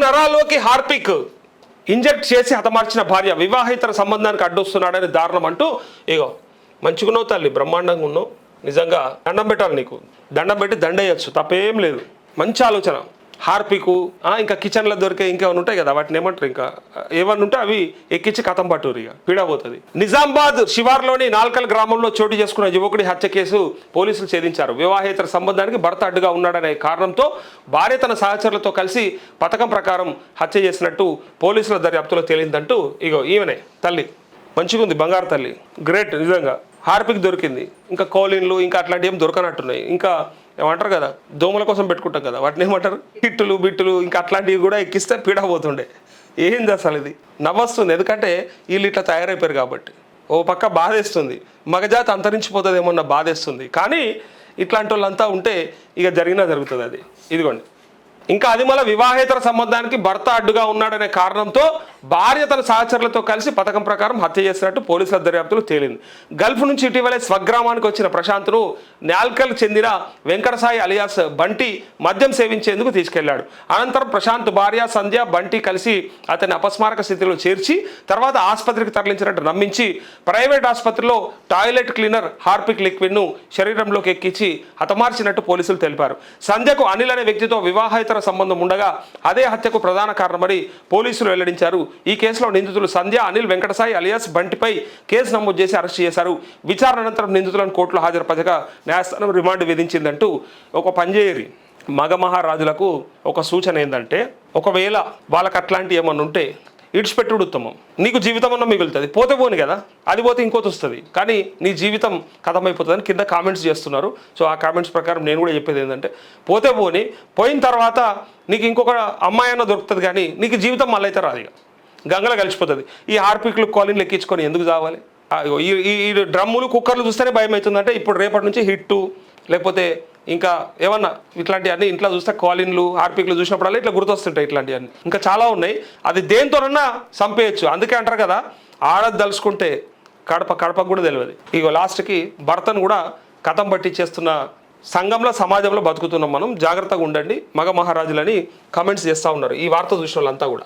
నరాల్లోకి Harpic inject చేసి హతమార్చిన భార్య, వివాహేతర సంబంధానికి అడ్డొస్తున్నాడని దారుణం అంటూ ఇగో మంచిగున్నావు తల్లి, బ్రహ్మాండంగా ఉన్నావు, నిజంగా దండం పెట్టాలి నీకు, దండం పెట్టి దండేయచ్చు, తప్పేం లేదు. మంచి ఆలోచన. హార్పికు ఇంకా కిచెన్లో దొరికే ఇంకేమైనా ఉంటాయి కదా, వాటిని ఏమంటారు, ఇంకా ఏమన్నా ఉంటే అవి ఎక్కించి కథం పట్టురు, ఇక పీడబోతుంది. నిజామాబాద్ శివార్లోని నాల్కల్ గ్రామంలో చోటు చేసుకున్న యువకుడి హత్య కేసు పోలీసులు ఛేదించారు. వివాహేతర సంబంధానికి భర్త అడ్డుగా ఉన్నాడనే కారణంతో భార్య తన సహచరులతో కలిసి పథకం ప్రకారం హత్య చేసినట్టు పోలీసుల దర్యాప్తులో తేలిందంటూ ఇగో ఈమెనే తల్లి, మంచిగా ఉంది, బంగారు తల్లి, గ్రేట్ నిజంగా. హార్పిక్ దొరికింది, ఇంకా కోలిన్లు ఇంకా అట్లాంటివి ఏం దొరకనట్టున్నాయి. ఇంకా ఏమంటారు కదా, దోమల కోసం పెట్టుకుంటాం కదా, వాటిని ఏమంటారు, హిట్టులు బిట్టులు ఇంకా అట్లాంటివి కూడా ఎక్కిస్తే పీడపోతుండే. ఏంది అసలు ఇది, నవ్వొస్తుంది, ఎందుకంటే వీళ్ళు ఇట్లా తయారైపోయారు కాబట్టి. ఓ పక్క బాధేస్తుంది, మగజాతి అంతరించిపోతుందేమన్న బాధేస్తుంది. కానీ ఇట్లాంటి వాళ్ళంతా ఉంటే ఇక జరుగుతుంది అది. ఇదిగోండి, ఇంకా అది మళ్ళీ వివాహేతర సంబంధానికి భర్త అడ్డుగా ఉన్నాడనే కారణంతో భార్య తన సహచరులతో కలిసి పథకం ప్రకారం హత్య చేసినట్టు పోలీసుల దర్యాప్తులు తేలింది. గల్ఫ్ నుంచి ఇటీవలే స్వగ్రామానికి వచ్చిన ప్రశాంత్ను నాల్కల్ చెందిన వెంకటసాయి అలియాస్ బంటి మద్యం సేవించేందుకు తీసుకెళ్లాడు. అనంతరం ప్రశాంత్ భార్య సంధ్య బంటి కలిసి అతన్ని అపస్మారక స్థితిలో చేర్చి తర్వాత ఆసుపత్రికి తరలించినట్టు నమ్మించి ప్రైవేట్ ఆసుపత్రిలో టాయిలెట్ క్లీనర్ హార్పిక్ లిక్విడ్ను శరీరంలోకి ఎక్కించి హతమార్చినట్టు పోలీసులు తెలిపారు. సంధ్యకు అనిల్ అనే వ్యక్తితో వివాహేతర సంబంధం ఉండగా అదే హత్యకు ప్రధాన కారణమని పోలీసులు వెల్లడించారు. ఈ కేసులో నిందితులు సంధ్య, అనిల్, వెంకటసాయి అలియాస్ బంటిపై కేసు నమోదు చేసి అరెస్ట్ చేశారు. విచారణ అనంతరం నిందితులను కోర్టులో హాజరుపరచగా న్యాయస్థానం రిమాండ్ విధించిందంటూ ఒక పనిచేయరి మగ మహారాజులకు ఒక సూచన ఏంటంటే, ఒకవేళ వాళ్ళకి అట్లాంటి ఏమన్నా ఉంటే ఇడిచిపెట్టుడు ఉత్తమం. నీకు జీవితం అన్న మిగులుతుంది, పోతే పోని కదా, అది పోతే ఇంకోటి వస్తుంది, కానీ నీ జీవితం కథమైపోతుందని కింద కామెంట్స్ చేస్తున్నారు. సో ఆ కామెంట్స్ ప్రకారం నేను కూడా చెప్పేది ఏంటంటే, పోతే పోని, పోయిన తర్వాత నీకు ఇంకొక అమ్మాయి అన్న దొరుకుతుంది, కానీ నీకు జీవితం మళ్ళీ అయితే రాదు, ఇక గంగలో కలిసిపోతుంది. ఈ హార్పిక్లు కాలిన్లు ఎక్కించుకొని ఎందుకు చావాలి? ఈ డ్రమ్ములు కుక్కర్లు చూస్తేనే భయం అవుతుందంటే, ఇప్పుడు రేపటి నుంచి హిట్టు లేకపోతే ఇంకా ఏమన్నా ఇట్లాంటివన్నీ ఇంట్లో చూస్తే కాలిన్లు హార్పిక్లు చూసినప్పుడల్లా ఇట్లా గుర్తొస్తుంటాయి. ఇట్లాంటివన్నీ ఇంకా చాలా ఉన్నాయి, అది దేంతోనన్నా చంపేయచ్చు. అందుకే అంటారు కదా, ఆడది దలుచుకుంటే కడపకు కూడా తెలియదు. ఇగో లాస్ట్కి భర్తను కూడా కథం పట్టించేస్తున్న సంఘంలో సమాజంలో బతుకుతున్నాం మనం, జాగ్రత్తగా ఉండండి మగ మహారాజులని కామెంట్స్ చేస్తూ ఉన్నారు ఈ వార్త చూసిన వాళ్ళంతా కూడా.